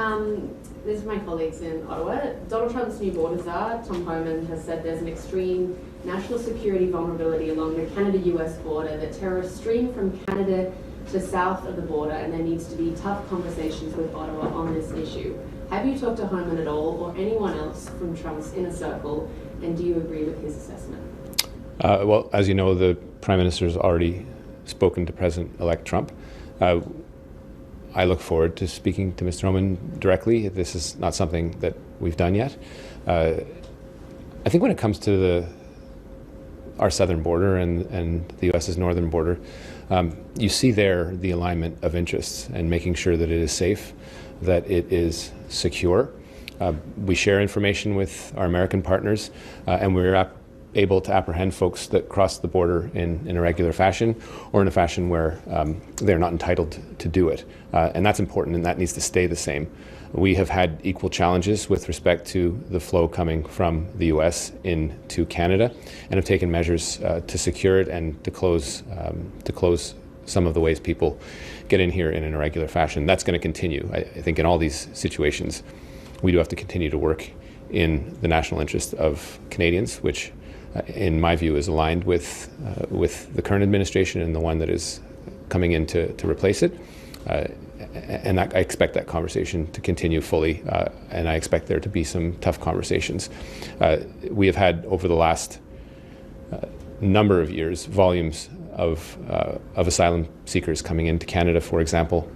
This is my colleagues in Ottawa. Donald Trump's new border czar, Tom Homan, has said there's an extreme national security vulnerability along the Canada-US border, that terrorists stream from Canada to south of the border, and there needs to be tough conversations with Ottawa on this issue. Have you talked to Homan at all, or anyone else from Trump's inner circle, and do you agree with his assessment? Well, as you know, the Prime Minister has already spoken to President-elect Trump. I look forward to speaking to Mr. Homan directly. This is not something that we've done yet. I think when it comes to our southern border and the U.S.'s northern border, you see there the alignment of interests and making sure that it is safe, that it is secure. We share information with our American partners, and we're able to apprehend folks that cross the border in a regular fashion, or in a fashion where they're not entitled to do it. And that's important, and that needs to stay the same. We have had equal challenges with respect to the flow coming from the U.S. into Canada, and have taken measures to secure it and to close some of the ways people get in here in an irregular fashion. That's going to continue. I think in all these situations, we do have to continue to work in the national interest of Canadians, which in my view is aligned with the current administration and the one that is coming in to replace it. And I expect that conversation to continue fully, and I expect there to be some tough conversations. We have had, over the last number of years, volumes of asylum seekers coming into Canada, for example,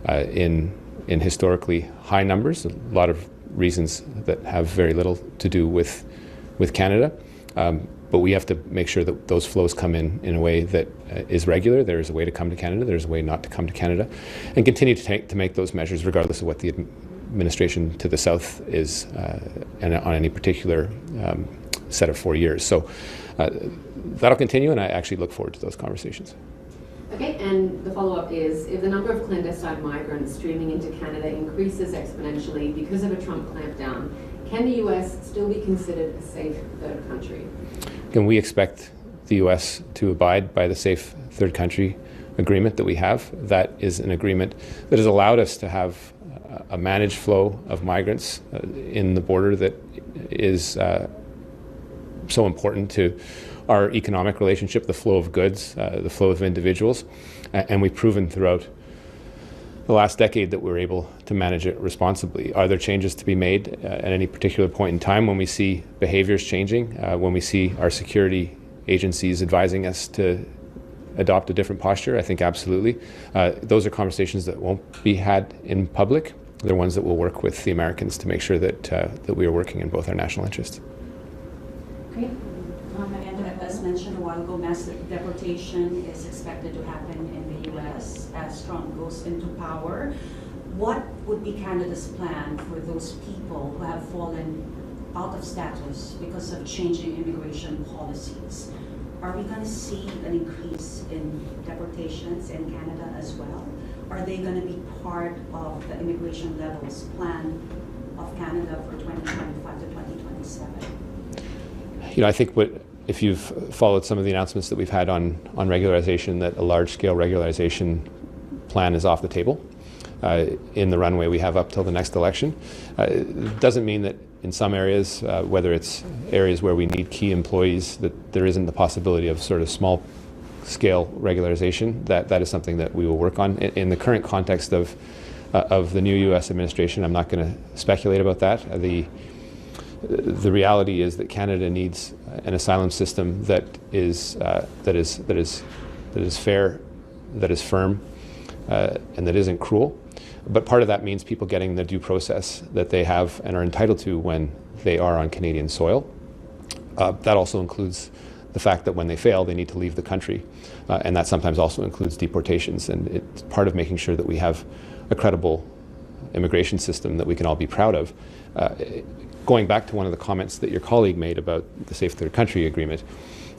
in historically high numbers. A lot of reasons that have very little to do with Canada. But we have to make sure that those flows come in a way that is regular. There is a way to come to Canada, there's a way not to come to Canada, and continue to make those measures regardless of what the administration to the south is and on any particular set of 4 years. So that'll continue, and I actually look forward to those conversations. Okay, and the follow-up is, if the number of clandestine migrants streaming into Canada increases exponentially because of a Trump clampdown, can the U.S. still be considered a safe third country? Can we expect the U.S. to abide by the safe third country agreement that we have? That is an agreement that has allowed us to have a managed flow of migrants in the border that is so important to our economic relationship, the flow of goods, the flow of individuals. And we've proven throughout the last decade that we're able to manage it responsibly. Are there changes to be made at any particular point in time when we see behaviors changing, when we see our security agencies advising us to adopt a different posture? I think absolutely. Those are conversations that won't be had in public. They're ones that we'll work with the Americans to make sure that we are working in both our national interests. Great. And as mentioned a while ago, mass deportation is expected to happen in the U.S. as Trump goes into power. What would be Canada's plan for those people who have fallen out of status because of changing immigration policies? Are we going to see an increase in deportations in Canada as well? Are they going to be part of the immigration levels plan of Canada for 2025 to 2027? I think if you've followed some of the announcements that we've had on regularization, that a large-scale regularization plan is off the table in the runway we have up till the next election. It doesn't mean that in some areas, whether it's areas where we need key employees, that there isn't the possibility of sort of small-scale regularization. That is something that we will work on. In the current context of the new U.S. administration, I'm not going to speculate about that. The reality is that Canada needs an asylum system that is fair, that is firm, and that isn't cruel. But part of that means people getting the due process that they have and are entitled to when they are on Canadian soil. That also includes the fact that when they fail, they need to leave the country, and that sometimes also includes deportations. And it's part of making sure that we have a credible immigration system that we can all be proud of. Going back to one of the comments that your colleague made about the Safe Third Country Agreement,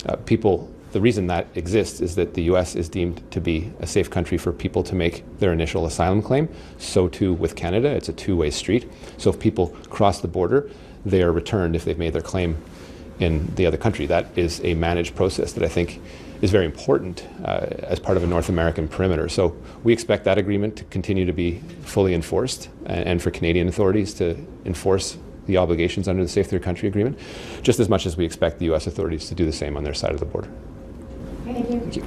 the reason that exists is that the U.S. is deemed to be a safe country for people to make their initial asylum claim. So too with Canada, it's a two-way street. So if people cross the border, they are returned if they've made their claim in the other country. That is a managed process that I think is very important as part of a North American perimeter. So we expect that agreement to continue to be fully enforced, and for Canadian authorities to enforce the obligations under the Safe Third Country Agreement, just as much as we expect the U.S. authorities to do the same on their side of the border. Thank you. Thank you.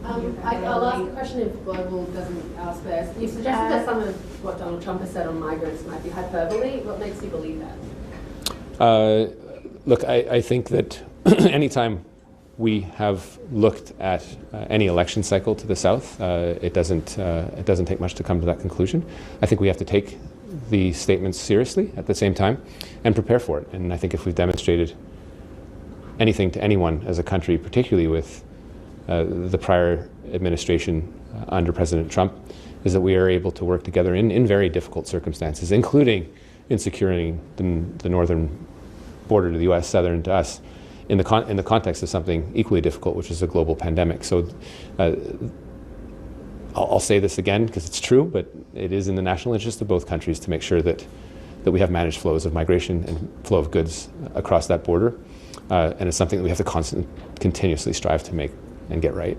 I'll ask the question if Global doesn't ask first. You suggested that some of what Donald Trump has said on migrants might be hyperbole. What makes you believe that? Look, I think that anytime we have looked at any election cycle to the south, it doesn't take much to come to that conclusion. I think we have to take the statements seriously at the same time and prepare for it. And I think if we've demonstrated anything to anyone as a country, particularly with the prior administration under President Trump, is that we are able to work together in very difficult circumstances, including in securing the northern border to the U.S., southern to us, in the context of something equally difficult, which is a global pandemic. So I'll say this again because it's true, but it is in the national interest of both countries to make sure that we have managed flows of migration and flow of goods across that border. And it's something that we have to continuously strive to make and get right.